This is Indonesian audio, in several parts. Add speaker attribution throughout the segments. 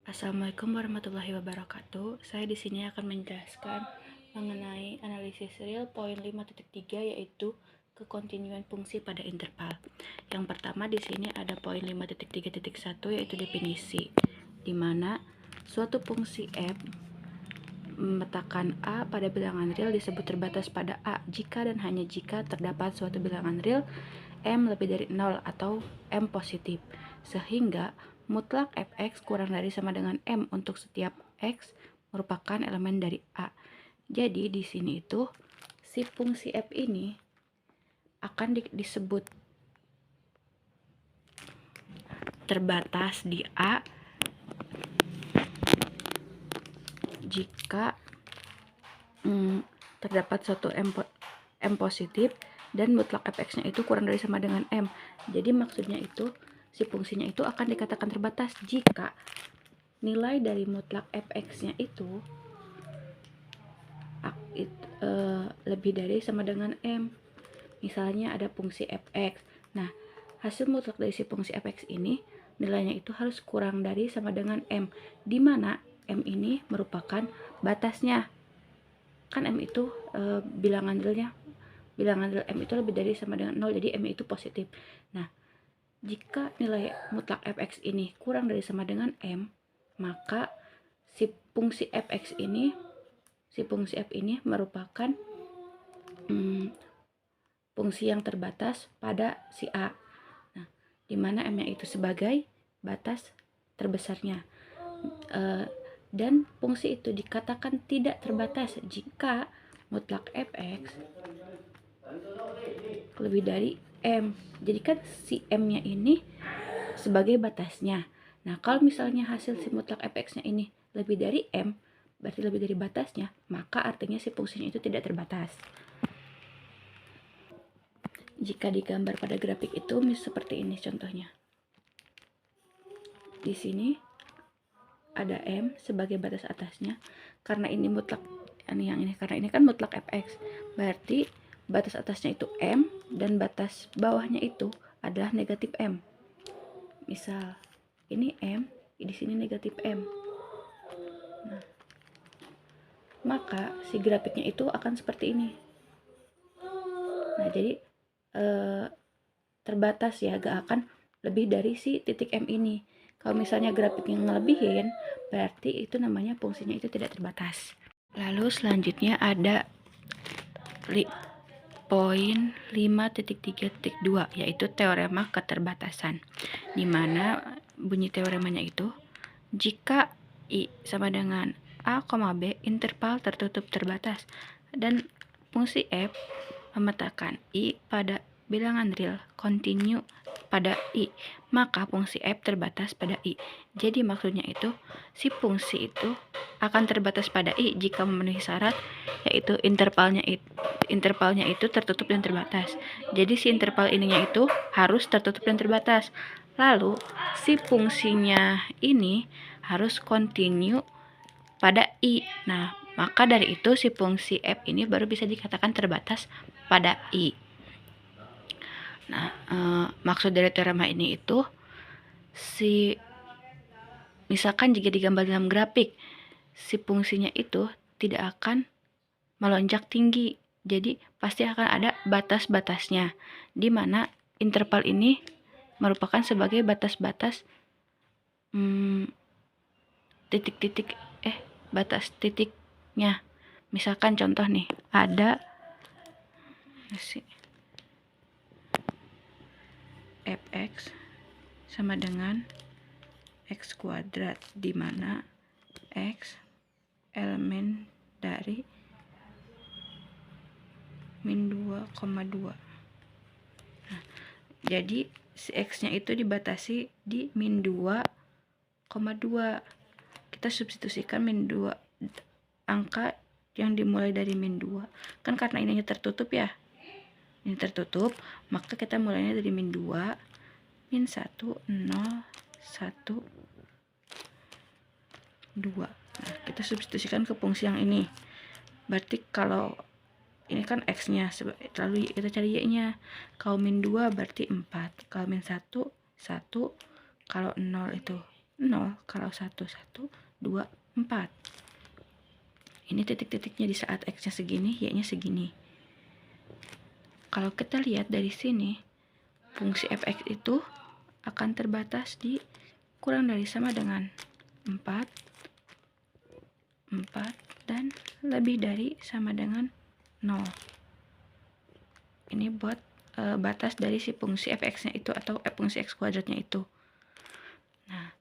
Speaker 1: Assalamualaikum warahmatullahi wabarakatuh. Saya di sini akan menjelaskan mengenai analisis real point 5.3 yaitu kekontinuan fungsi pada interval. Yang pertama di sini ada poin 5.3.1 yaitu definisi, di mana suatu fungsi f memetakan a pada bilangan real disebut terbatas pada a jika dan hanya jika terdapat suatu bilangan real m lebih dari 0 atau m positif, sehingga mutlak fx kurang dari sama dengan m untuk setiap x merupakan elemen dari a. Jadi di sini itu si fungsi f ini akan disebut terbatas di a jika terdapat suatu m positif dan mutlak fx-nya itu kurang dari sama dengan m. Jadi maksudnya itu si fungsinya itu akan dikatakan terbatas jika nilai dari mutlak fx-nya itu lebih dari sama dengan m. Misalnya ada fungsi fx. Nah, hasil mutlak dari si fungsi fx ini nilainya itu harus kurang dari sama dengan m, di mana m ini merupakan batasnya. Kan m itu bilangan real m itu lebih dari sama dengan 0, jadi m itu positif. Nah, jika nilai mutlak fx ini kurang dari sama dengan m, maka si fungsi fx ini f ini merupakan fungsi yang terbatas pada si a. Nah, di mana m-nya itu sebagai batas terbesarnya. Dan fungsi itu dikatakan tidak terbatas jika mutlak fx lebih dari m. Jadi kan si m-nya ini sebagai batasnya. Nah, kalau misalnya hasil si mutlak fx-nya ini lebih dari m, berarti lebih dari batasnya, maka artinya si fungsinya itu tidak terbatas. Jika digambar pada grafik itu seperti ini contohnya. Di sini ada m sebagai batas atasnya. Karena ini mutlak, karena ini kan mutlak fx, berarti batas atasnya itu m dan batas bawahnya itu adalah negatif m. Misal ini m, di sini negatif m. Nah, maka si grafiknya itu akan seperti ini. Nah, jadi terbatas ya, gak akan lebih dari si titik m ini. Kalau misalnya grafiknya ngelebihin, berarti itu namanya fungsinya itu tidak terbatas. Lalu selanjutnya ada poin 5.3.2 yaitu teorema keterbatasan, di mana bunyi teoremanya itu jika I sama dengan A, B interval tertutup terbatas dan fungsi f memetakan I pada bilangan real kontinu pada I, maka fungsi f terbatas pada I. Jadi maksudnya itu si fungsi itu akan terbatas pada I jika memenuhi syarat, yaitu intervalnya itu tertutup dan terbatas. Jadi si interval ininya itu harus tertutup dan terbatas. Lalu si fungsinya ini harus kontinu pada I. Nah, maka dari itu si fungsi f ini baru bisa dikatakan terbatas pada I. Nah, maksud dari teorema ini itu misalkan jika digambar dalam grafik, si fungsinya itu tidak akan melonjak tinggi. Jadi pasti akan ada batas-batasnya, di mana interval ini merupakan sebagai batas-batas batas titiknya. Misalkan contoh nih, ada fx sama dengan x kuadrat, di mana x elemen dari min 2,2. Nah, jadi si x-nya itu dibatasi di min 2,2. Kita substitusikan min 2, angka yang dimulai dari min 2. Kan karena ini tertutup ya. Ini tertutup, maka kita mulainya dari min 2, min 1, 0, 1, 2. Nah, kita substitusikan ke fungsi yang ini. Berarti kalau ini kan x-nya, lalu kita cari y-nya. Kalau min 2 berarti 4. Kalau min 1, 1. Kalau 0 itu 0 kalau 1, 1, 2, 4. Ini titik-titiknya di saat X-nya segini, Y-nya segini. Kalau kita lihat dari sini, fungsi fx itu akan terbatas di kurang dari sama dengan 4, 4, dan lebih dari sama dengan 0. Ini buat batas dari si fungsi fx-nya itu atau fungsi x kuadratnya itu. Nah,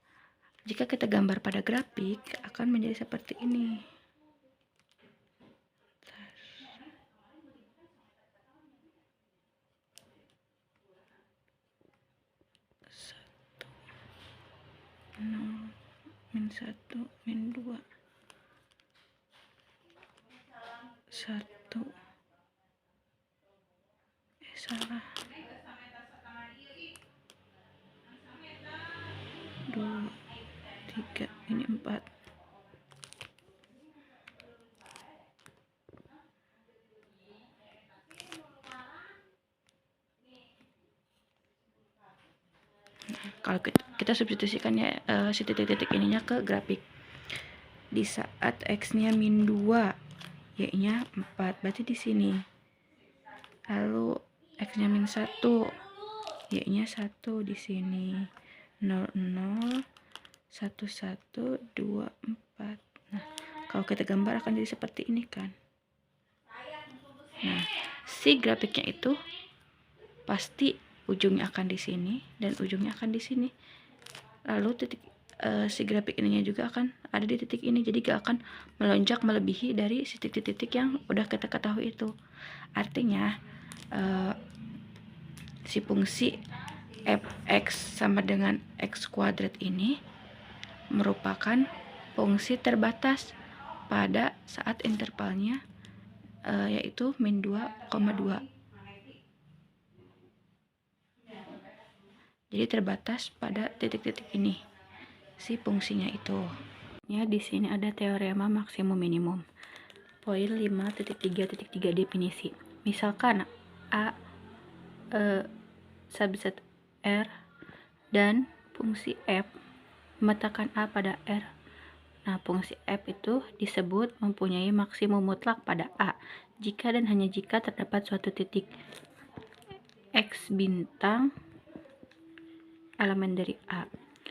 Speaker 1: jika kita gambar pada grafik, akan menjadi seperti ini. Min 1, min 2, 1, salah, 2, 3, ini 4. Kalau kita substitusikan ya si titik-titik ininya ke grafik. Di saat x-nya min 2, y-nya 4, berarti di sini. Lalu x-nya min 1, y-nya 1 di sini. 0, 0, 1, 1, 2, 4. Nah, kalau kita gambar akan jadi seperti ini kan. Nah, si grafiknya itu pasti ujungnya akan di sini dan ujungnya akan di sini. Lalu titik si grafik ininya juga akan ada di titik ini, jadi gak akan melonjak melebihi dari si titik-titik yang udah kita ketahui itu. Artinya si fungsi fx sama dengan x kuadrat ini merupakan fungsi terbatas pada saat intervalnya yaitu min 2,2. Jadi terbatas pada titik-titik ini si fungsinya itu. Ya, di sini ada teorema maksimum minimum. Poin 5.3.3 definisi. Misalkan A subset R dan fungsi f memetakan A pada R. Nah, fungsi f itu disebut mempunyai maksimum mutlak pada A jika dan hanya jika terdapat suatu titik X bintang elemen dari A,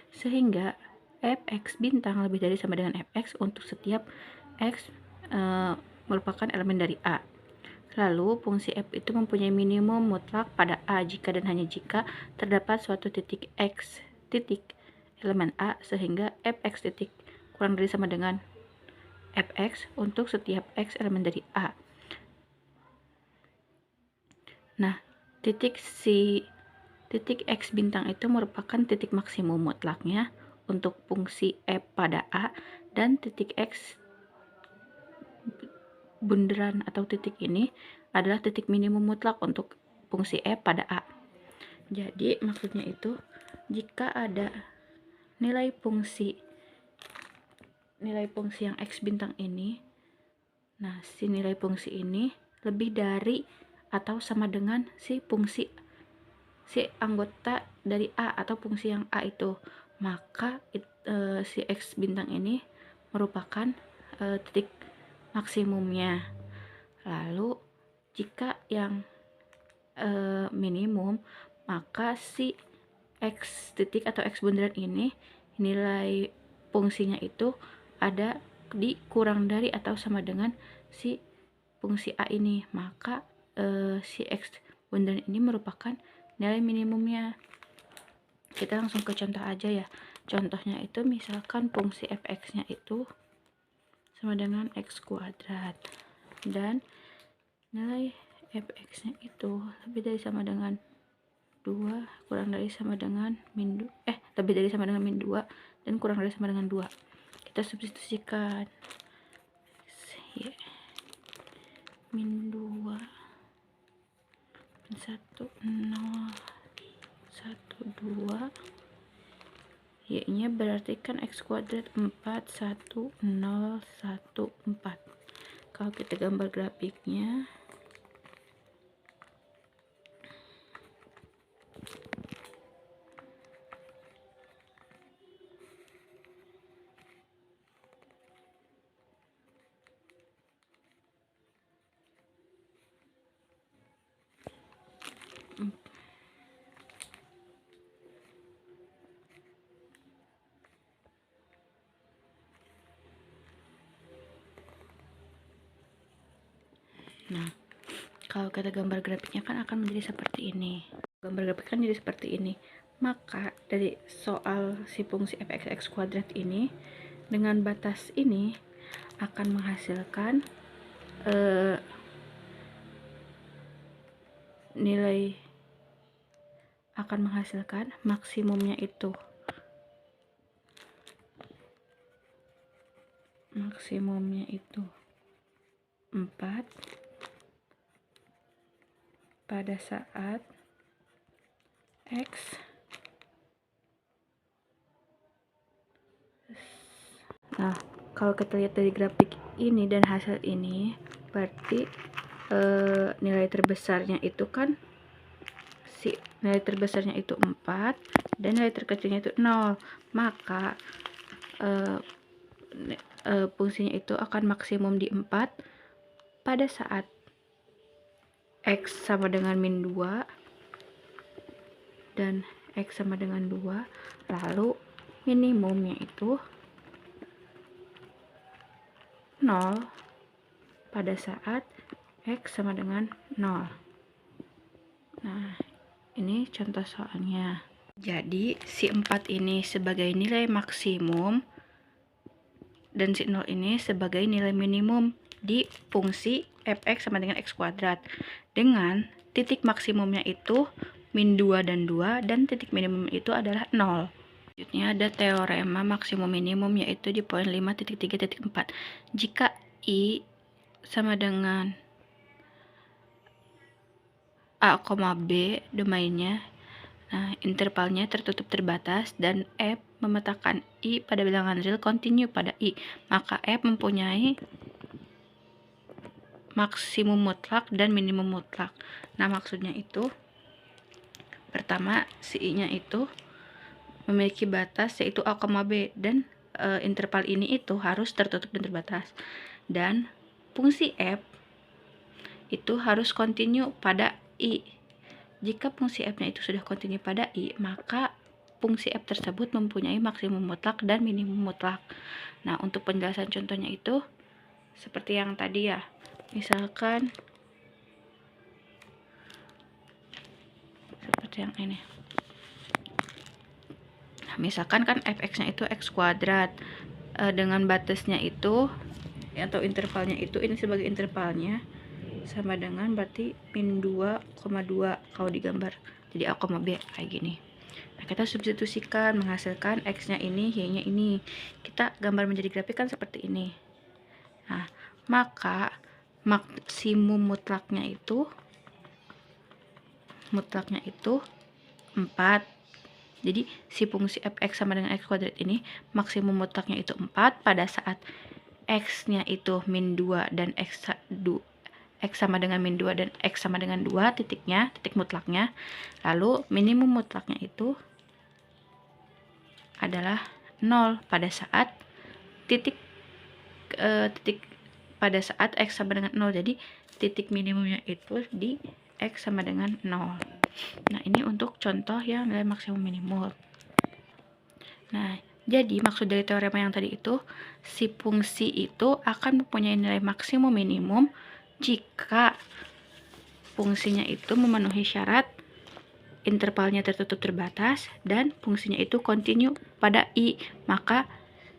Speaker 1: sehingga fx bintang lebih dari sama dengan fx untuk setiap x merupakan elemen dari A. Lalu fungsi f itu mempunyai minimum mutlak pada A jika dan hanya jika terdapat suatu titik X titik elemen A, sehingga fx titik kurang dari sama dengan fx untuk setiap X elemen dari A. Nah, titik X bintang itu merupakan titik maksimum mutlaknya untuk fungsi f pada A, dan titik X bunderan atau titik ini adalah titik minimum mutlak untuk fungsi f pada A. Jadi maksudnya itu jika ada nilai fungsi yang X bintang ini, nah si nilai fungsi ini lebih dari atau sama dengan si anggota dari A atau fungsi yang A itu, maka si X bintang ini merupakan titik maksimumnya. Lalu jika yang minimum, maka si X titik atau X bundaran ini nilai fungsinya itu ada di kurang dari atau sama dengan si fungsi A ini, maka si X bundaran ini merupakan nilai minimumnya. Kita langsung ke contoh aja ya. Contohnya itu misalkan fungsi fx-nya itu sama dengan x kuadrat dan nilai fx-nya itu lebih dari sama dengan 2 kurang dari sama dengan lebih dari sama dengan min 2 dan kurang dari sama dengan 2. Kita substitusikan min 2 min 1 0 1 2, y-nya berarti kan x kuadrat 4 1 0 1 4. Kalau kita gambar grafiknya, kalau kita gambar grafiknya kan akan menjadi seperti ini. Gambar grafik kan jadi seperti ini. Maka dari soal si fungsi f(x) kuadrat ini dengan batas ini akan menghasilkan nilai, akan menghasilkan maksimumnya itu 4 pada saat X. Nah, kalau kita lihat dari grafik ini dan hasil ini, berarti nilai terbesarnya itu kan nilai terbesarnya itu 4 dan nilai terkecilnya itu 0. Maka fungsinya itu akan maksimum di 4 pada saat X sama dengan min 2 dan X sama dengan 2, lalu minimumnya itu 0 pada saat X sama dengan 0. Nah, ini contoh soalnya. Jadi, si 4 ini sebagai nilai maksimum dan si 0 ini sebagai nilai minimum di fungsi f(x) sama dengan x kuadrat. Dengan titik maksimumnya itu min 2 dan 2 dan titik minimum itu adalah 0. Selanjutnya ada teorema maksimum minimum yaitu di poin 5.3.4. Jika I sama dengan A, B domainnya, nah intervalnya tertutup terbatas dan F memetakan I pada bilangan real kontinu pada I, maka F mempunyai maksimum mutlak dan minimum mutlak. Nah, maksudnya itu pertama si I-nya itu memiliki batas yaitu A, B dan interval ini itu harus tertutup dan terbatas. Dan fungsi F itu harus kontinu pada I. Jika fungsi F-nya itu sudah kontinu pada I, maka fungsi F tersebut mempunyai maksimum mutlak dan minimum mutlak. Nah, untuk penjelasan contohnya itu seperti yang tadi ya. Misalkan seperti yang ini. Nah, misalkan kan f(x)-nya itu x kuadrat. Dengan batasnya itu atau intervalnya itu, ini sebagai intervalnya sama dengan berarti min 2,2 kalau digambar. Jadi A, B kayak gini. Nah, kita substitusikan menghasilkan X-nya ini, Y-nya ini. Kita gambar menjadi grafik kan seperti ini. Nah, maka maksimum mutlaknya itu 4. Jadi si fungsi f(x) sama dengan x kuadrat ini maksimum mutlaknya itu 4 pada saat X-nya itu min 2 dan X sama dengan min 2 dan X sama dengan 2 titik mutlaknya. Lalu minimum mutlaknya itu adalah 0 pada saat pada saat X sama dengan 0. Jadi titik minimumnya itu di X sama dengan 0. Nah, ini untuk contoh yang nilai maksimum minimum. Nah, jadi maksud dari teorema yang tadi itu, si fungsi itu akan mempunyai nilai maksimum minimum jika fungsinya itu memenuhi syarat intervalnya tertutup terbatas dan fungsinya itu kontinu pada I. Maka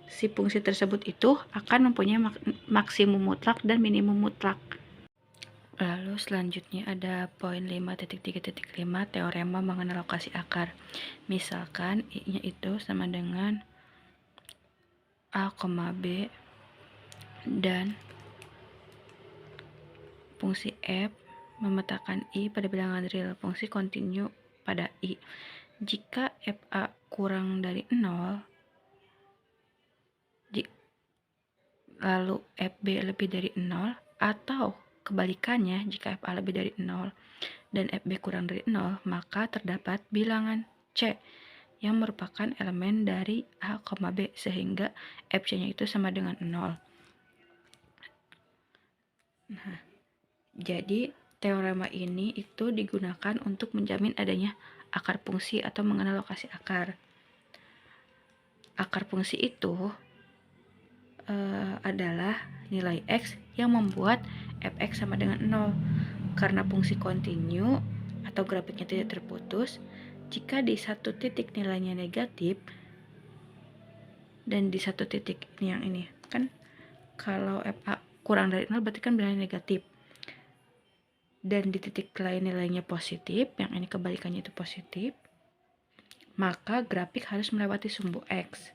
Speaker 1: si fungsi tersebut itu akan mempunyai maksimum mutlak dan minimum mutlak. Lalu selanjutnya ada poin 5.3.5 teorema mengenai lokasi akar. Misalkan I-nya itu sama dengan A, B dan fungsi F memetakan I pada bilangan real, fungsi kontinu pada I. Jika FA kurang dari 0, lalu FB lebih dari 0, atau kebalikannya, jika FA lebih dari 0 dan FB kurang dari 0, maka terdapat bilangan C yang merupakan elemen dari A, B, sehingga FC-nya itu sama dengan 0. Nah, jadi teorema ini itu digunakan untuk menjamin adanya akar fungsi atau mengenal lokasi akar. Akar fungsi itu adalah nilai X yang membuat fx sama dengan 0. karena fungsi kontinu atau grafiknya tidak terputus, jika di satu titik nilainya negatif dan di satu titik ini yang ini kan, kalau FA kurang dari 0 berarti kan bilangnya negatif, dan di titik lain nilainya positif, yang ini kebalikannya itu positif, maka grafik harus melewati sumbu X.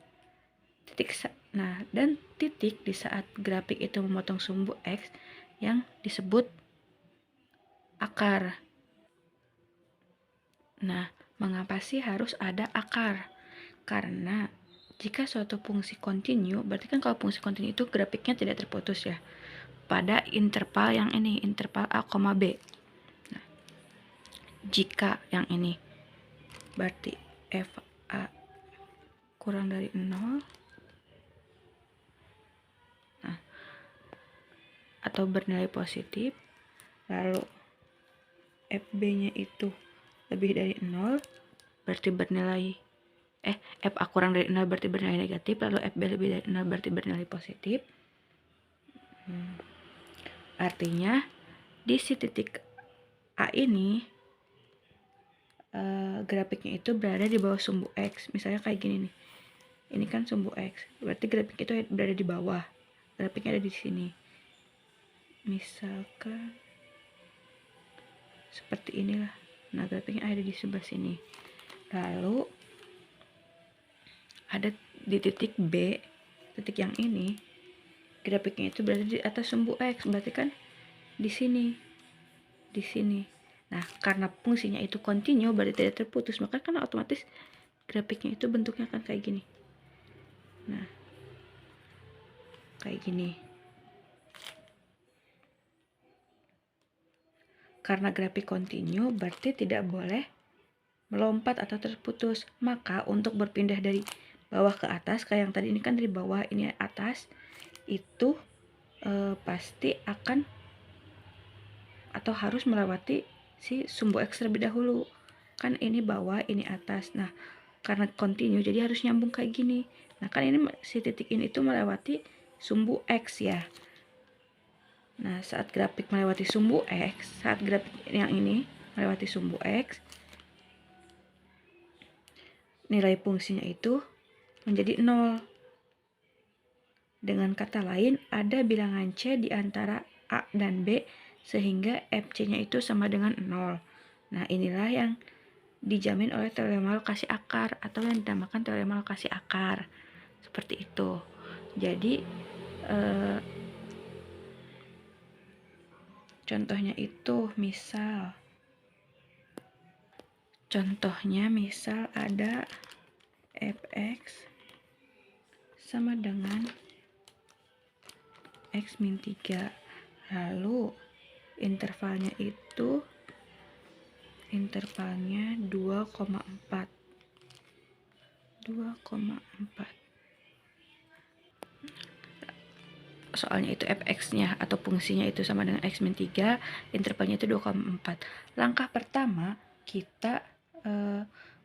Speaker 1: Nah, dan titik di saat grafik itu memotong sumbu X yang disebut akar. Nah, mengapa sih harus ada akar? Karena jika suatu fungsi kontinu, berarti kan kalau fungsi kontinu itu grafiknya tidak terputus ya, pada interval yang ini, interval A, B. Nah, jika yang ini, berarti FA kurang dari 0, nah, atau bernilai positif, lalu FB-nya itu lebih dari 0, berarti bernilai FA kurang dari 0 berarti bernilai negatif, lalu FB lebih dari 0 berarti bernilai positif. Artinya di si titik A ini grafiknya itu berada di bawah sumbu X. Misalnya kayak gini nih, ini kan sumbu X, berarti grafik itu berada di bawah, grafiknya ada di sini. Misalkan seperti inilah, nah grafiknya ada di sebelah sini. Lalu ada di titik B, titik yang ini, grafiknya itu berada di atas sumbu X, berarti kan di sini, di sini. Nah, karena fungsinya itu kontinu, berarti tidak terputus, maka kan otomatis grafiknya itu bentuknya akan kayak gini. Nah, kayak gini. Karena grafik kontinu berarti tidak boleh melompat atau terputus. Maka untuk berpindah dari bawah ke atas, kayak yang tadi ini kan dari bawah, ini atas, itu pasti akan atau harus melewati si sumbu X terlebih dahulu. Kan ini bawah, ini atas. Nah, karena kontinu jadi harus nyambung kayak gini. Nah, kan ini si titik ini itu melewati sumbu X ya. Nah, saat grafik melewati sumbu X, saat grafik yang ini melewati sumbu X, nilai fungsinya itu menjadi 0. Dengan kata lain, ada bilangan C di antara A dan B, sehingga FC-nya itu sama dengan 0. Nah, inilah yang dijamin oleh teorema lokasi akar, atau yang dinamakan teorema lokasi akar. Seperti itu. Jadi, contohnya itu misal ada fx sama dengan x min 3, lalu intervalnya 2,4. Soalnya itu fx-nya atau fungsinya itu sama dengan x min 3, intervalnya itu 2,4. Langkah pertama kita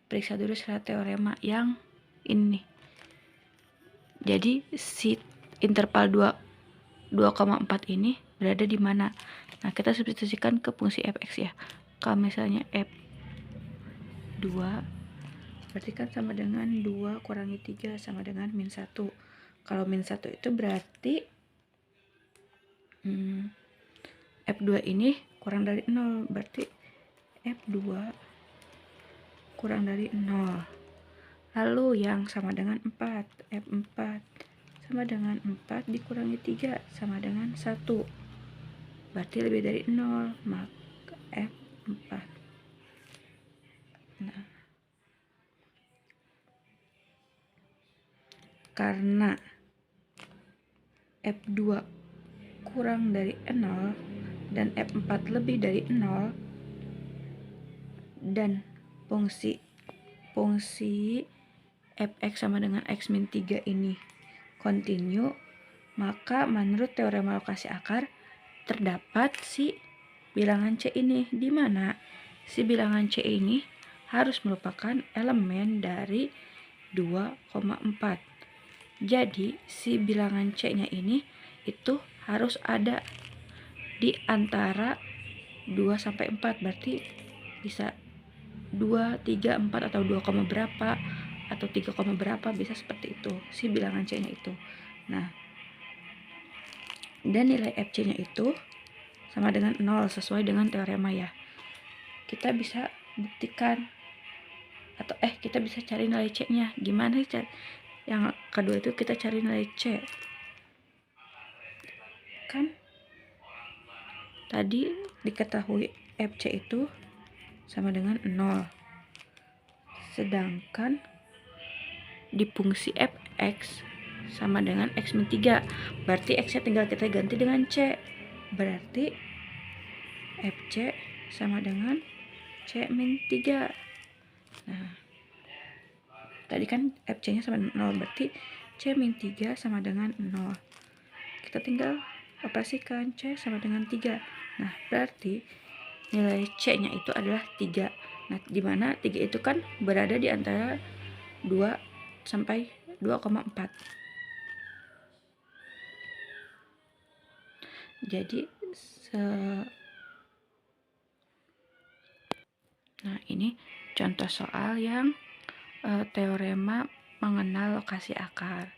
Speaker 1: periksa dulu syarat teorema yang ini. Jadi si interval 2,4 ini berada di mana? Nah, kita substitusikan ke fungsi fx ya. Kalau misalnya f2 berarti kan sama dengan 2 kurangi 3 sama dengan min 1. Kalau min 1 itu berarti F2 ini kurang dari 0, berarti F2 kurang dari 0. Lalu yang sama dengan 4, F4 sama dengan 4 dikurangi 3 sama dengan 1, berarti lebih dari 0, maka F4. Nah, karena F2 kurang dari 0 dan F4 lebih dari 0 dan fungsi fx sama dengan x min 3 ini kontinu, maka menurut teorema lokasi akar terdapat si bilangan C ini, di mana si bilangan C ini harus merupakan elemen dari 2,4. Jadi si bilangan C-nya ini itu harus ada di antara 2 sampai 4, berarti bisa 2, 3, 4 atau 2, berapa atau 3, berapa, bisa seperti itu si bilangan C-nya itu. Nah, dan nilai FC-nya itu sama dengan 0 sesuai dengan teorema ya. Kita bisa buktikan atau kita bisa cari nilai C-nya. Gimana sih? Yang kedua itu kita cari nilai C. Kan tadi diketahui FC itu sama dengan 0. Sedangkan di fungsi fx sama dengan x min 3. Berarti x-nya tinggal kita ganti dengan C. Berarti fc sama dengan C min 3. Nah, tadi kan fc-nya sama dengan 0, berarti C min 3 sama dengan 0. Kita tinggal operasikan C sama dengan 3. Nah, berarti nilai C-nya itu adalah 3. Nah, dimana 3 itu kan berada di antara 2 sampai 2,4. Jadi nah, ini contoh soal yang teorema mengenal lokasi akar.